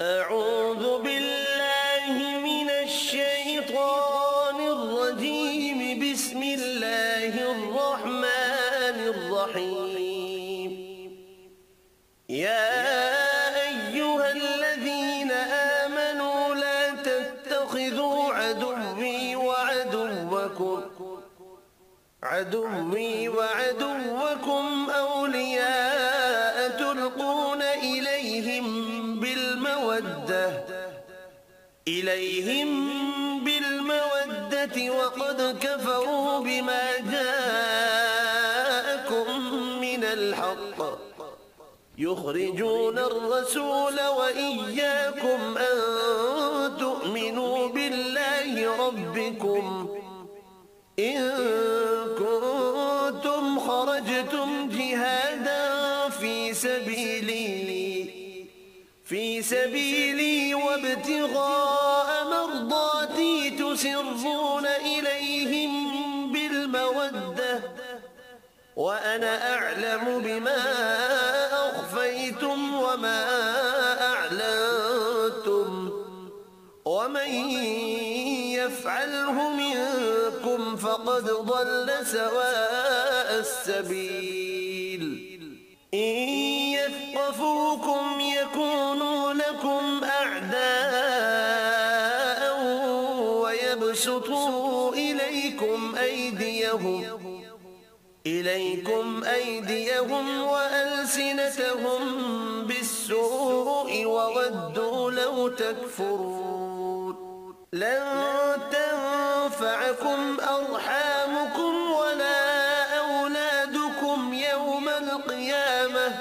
أعوذ بالله من الشيطان الرجيم. بسم الله الرحمن الرحيم. يا أيها الذين آمنوا لا تتخذوا عدوي وعدوكم أولياء تلقون إليهم بالمودة وقد كفروا بما جاءكم من الحق يخرجون الرسول وإياكم أن تؤمنوا بالله ربكم إن كنتم خرجتم جهادا في سبيلي وابتغاء مرضاتي تسرون إليهم بالمودة وأنا أعلم بما أخفيتم وما أعلنتم ومن يفعله منكم فقد ضل سواء السبيل. إن يثقفوكم يكونوا لكم أعداء ويبسطوا إليكم أيديهم وألسنتهم بالسوء وودوا لو تكفرون. لن تنفعكم أرحامكم ولا أولادكم يوم القيامة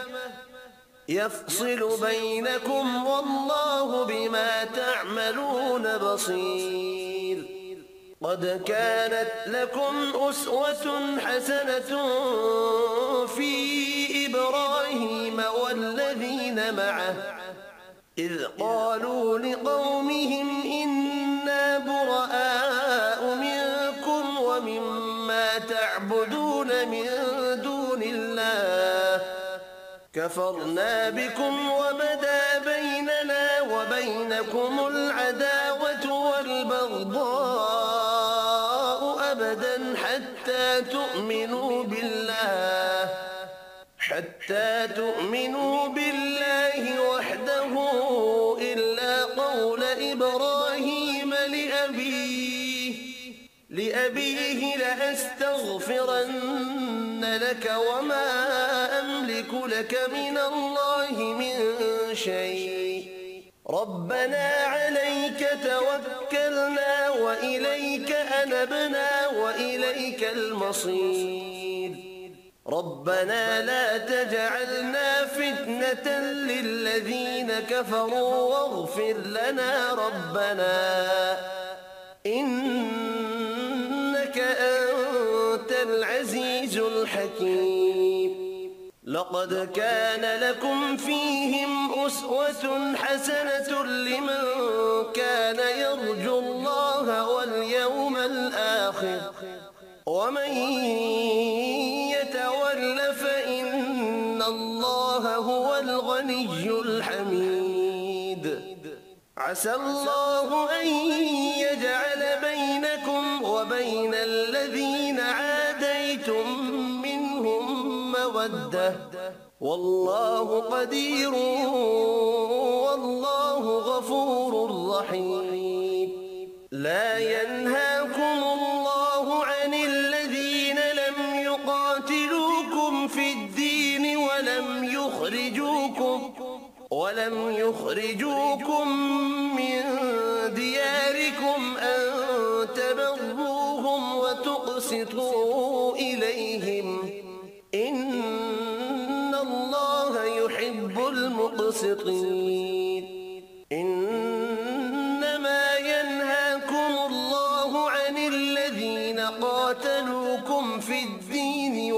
يفصل بينكم والله بما تعملون بصير. قد كانت لكم أسوة حسنة في إبراهيم والذين معه إذ قالوا لقومهم إنا براء منكم ومما تعبدون من دون الله كفرنا بكم وبدا بيننا وبينكم العداوة والبغضاء أبدا حتى تؤمنوا بالله وحده إلا قول إبراهيم لأبيه لأستغفرن لك وما أملك لك من الله من شيء ربنا عليك توكلنا وإليك أنبنا وإليك المصير. ربنا لا تجعلنا فتنة للذين كفروا واغفر لنا ربنا إنك أنت العزيز الحكيم. لقد كان لكم فيهم أسوة حسنة لمن كان يرجو الله واليوم الآخر ومن يتول فإن الله هو الغني الحميد. عسى الله أن يجعل بينكم وبين الذين عاديتم منهم مودة والله قدير والله غفور رحيم. لا ينهاكم الله عن الذين لم يقاتلوكم في الدين ولم يخرجوكم من دياركم أن تبروهم وتقسطوا إليهم إن الله يحب المقسطين. إنما ينهاكم الله عن الذين قاتلوكم في الدين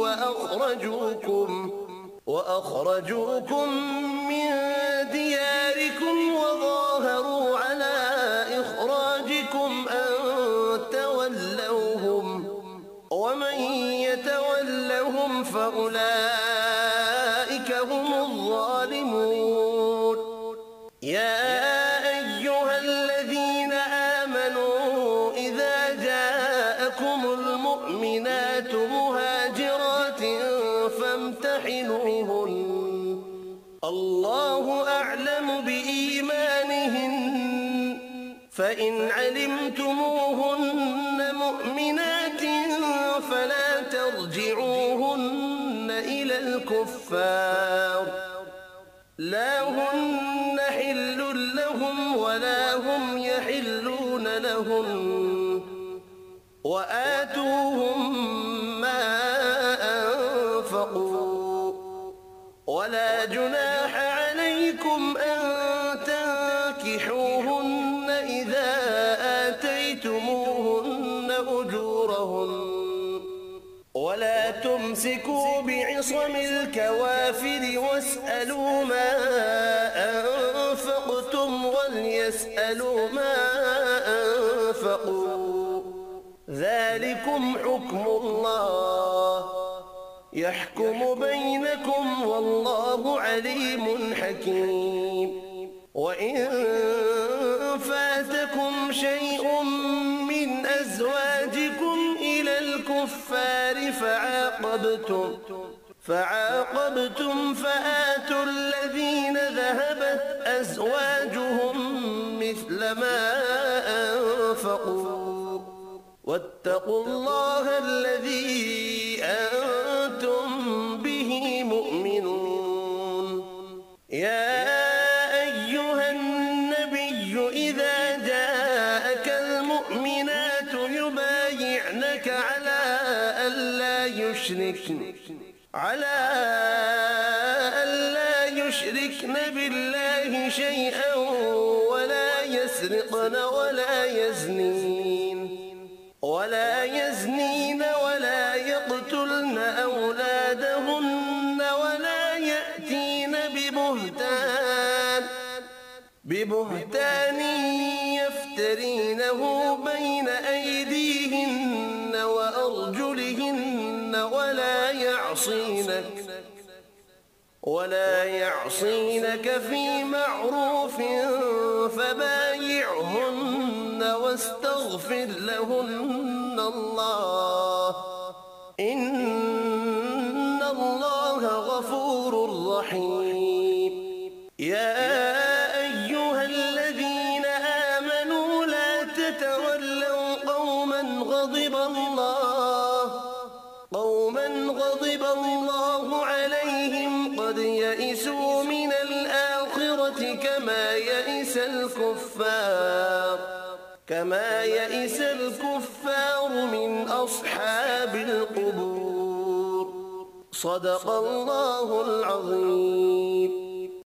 وأخرجوكم من دياركم وظاهروا على إخراجكم أن تولوهم ومن يتولهم فأولئك هم الظالمون. يا الله أعلم بإيمانهن فإن علمتموهن مؤمنات فلا ترجعوهن إلى الكفار لا هن حل لهم ولا هم يحلون لهن وآتوهم ما أنفقوا ولا جناح عليكم أن تنكحوهن إذا آتيتموهن أجورهن ولا تمسكوا بعصم الكوافر واسألوا ما أنفقتم وليسألوا ما أنفقوا ذلكم حكم الله يحكم بينكم والله عليم حكيم وإن فاتكم شيء من أزواجكم إلى الكفار فعاقبتم فآتوا الذين ذهبت أزواجهم مثل ما أنفقوا واتقوا الله الذي أنتم به مؤمنون يا أيها النبي إذا جاءك المؤمنات يبايعنك على ألا يشركن بالله شيئا ولا يسرقن ولا يزنين ولا يقتلن أولادهن ولا يأتين ببهتان يفترينه بين أيديهن وأرجلهن ولا يعصينك في معروف فبايعهن واستغفر لهن الله إن الله غفور رحيم يا أيها الذين آمنوا لا تتولوا قوما غضب الله عليهم قد يئسوا من الآخرة كما يئس الكفار من أصحاب القبور صدق الله العظيم.